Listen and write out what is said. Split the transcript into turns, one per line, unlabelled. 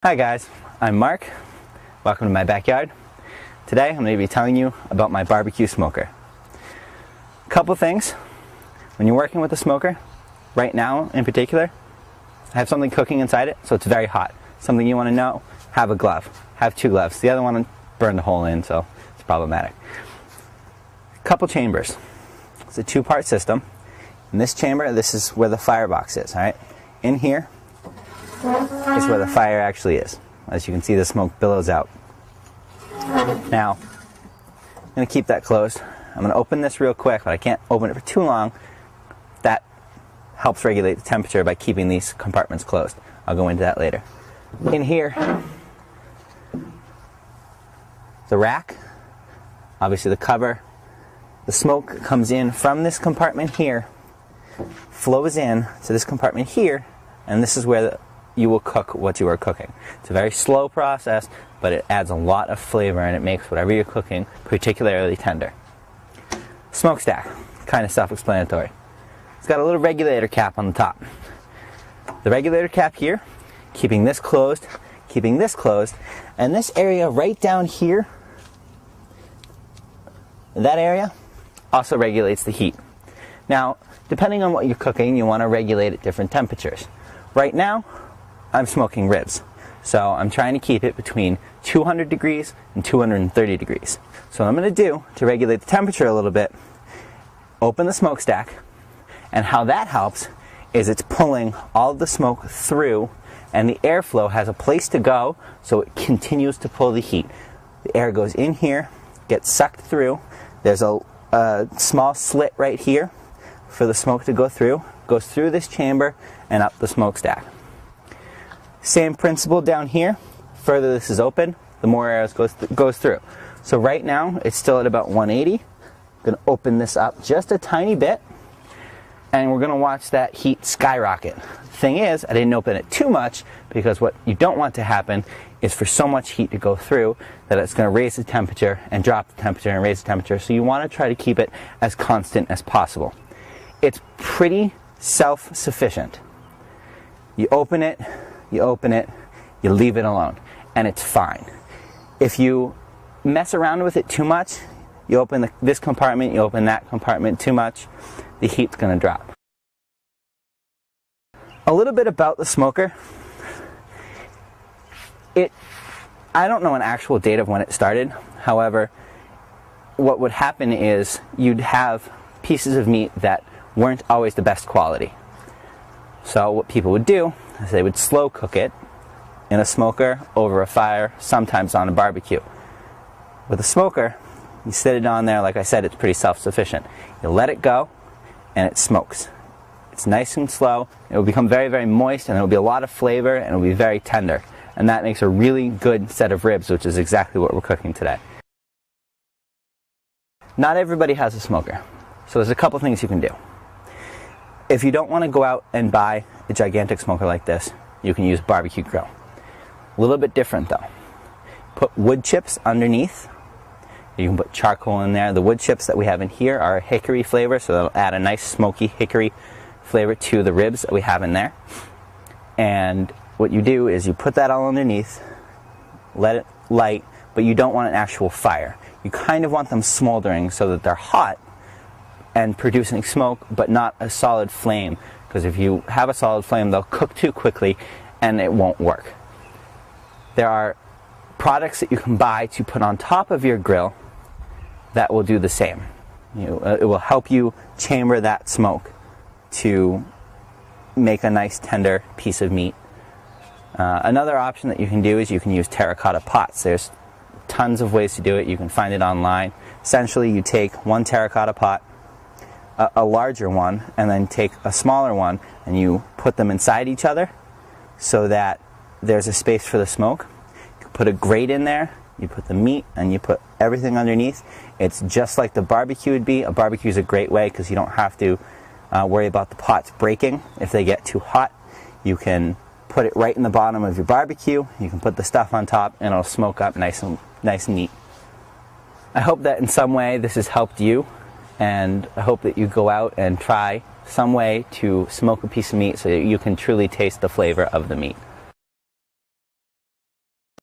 Hi guys, I'm Mark. Welcome to my backyard. Today I'm going to be telling you about my barbecue smoker. A couple things. When you're working with a smoker, right now in particular, I have something cooking inside it, so it's very hot. Something you want to know, have a glove. Have two gloves. The other one burned a hole in, so it's problematic. A couple chambers. It's a two-part system. In this chamber, this is where the firebox is, alright? In here is where the fire actually is. As you can see, the smoke billows out. Now, I'm going to keep that closed. I'm going to open this real quick, but I can't open it for too long. That helps regulate the temperature by keeping these compartments closed. I'll go into that later. In here, the rack, obviously the cover. The smoke comes in from this compartment here, flows in to this compartment here, and this is where you will cook what you are cooking. It's a very slow process, but it adds a lot of flavor and it makes whatever you're cooking particularly tender. Smokestack, kind of self-explanatory. It's got a little regulator cap on the top. The regulator cap here, keeping this closed, and this area right down here, that area also regulates the heat. Now, depending on what you're cooking, you want to regulate at different temperatures. Right now, I'm smoking ribs, so I'm trying to keep it between 200 degrees and 230 degrees. So what I'm going to do to regulate the temperature a little bit, open the smokestack, and how that helps is it's pulling all of the smoke through, and the airflow has a place to go, so it continues to pull the heat. The air goes in here, gets sucked through. There's a small slit right here for the smoke to go through. Goes through this chamber and up the smokestack. Same principle down here. Further this is open, the more air goes through. So right now it's still at about 180. I'm going to open this up just a tiny bit, and we're going to watch that heat skyrocket. Thing is, I didn't open it too much because what you don't want to happen is for so much heat to go through that it's going to raise the temperature and drop the temperature and raise the temperature. So you want to try to keep it as constant as possible. It's pretty self-sufficient. You open it, you leave it alone, and it's fine. If you mess around with it too much, you open this compartment, you open that compartment too much, the heat's going to drop. A little bit about the smoker. I don't know an actual date of when it started. However, what would happen is you'd have pieces of meat that weren't always the best quality. So what people would do is they would slow cook it in a smoker, over a fire, sometimes on a barbecue. With a smoker, you sit it on there, like I said, it's pretty self-sufficient. You let it go, and it smokes. It's nice and slow. It will become very, very moist, and there will be a lot of flavor, and it will be very tender. And that makes a really good set of ribs, which is exactly what we're cooking today. Not everybody has a smoker, so there's a couple things you can do. If you don't want to go out and buy a gigantic smoker like this, you can use a barbecue grill. A little bit different though. Put wood chips underneath. You can put charcoal in there. The wood chips that we have in here are a hickory flavor, so that'll add a nice smoky hickory flavor to the ribs that we have in there. And what you do is you put that all underneath, let it light, but you don't want an actual fire. You kind of want them smoldering so that they're hot and producing smoke, but not a solid flame, because if you have a solid flame, they'll cook too quickly and it won't work. There are products that you can buy to put on top of your grill that will do the same. It will help you chamber that smoke to make a nice tender piece of meat. Another option that you can do is you can use terracotta pots. There's tons of ways to do it. You can find it online. Essentially, you take one terracotta pot, a larger one, and then take a smaller one, and you put them inside each other so that there's a space for the smoke. You put a grate in there, you put the meat, and you put everything underneath. It's just like the barbecue would be. A barbecue is a great way because you don't have to worry about the pots breaking if they get too hot. You can put it right in the bottom of your barbecue. You can put the stuff on top, and it'll smoke up nice and neat. I hope that in some way this has helped you, and I hope that you go out and try some way to smoke a piece of meat so that you can truly taste the flavor of the meat.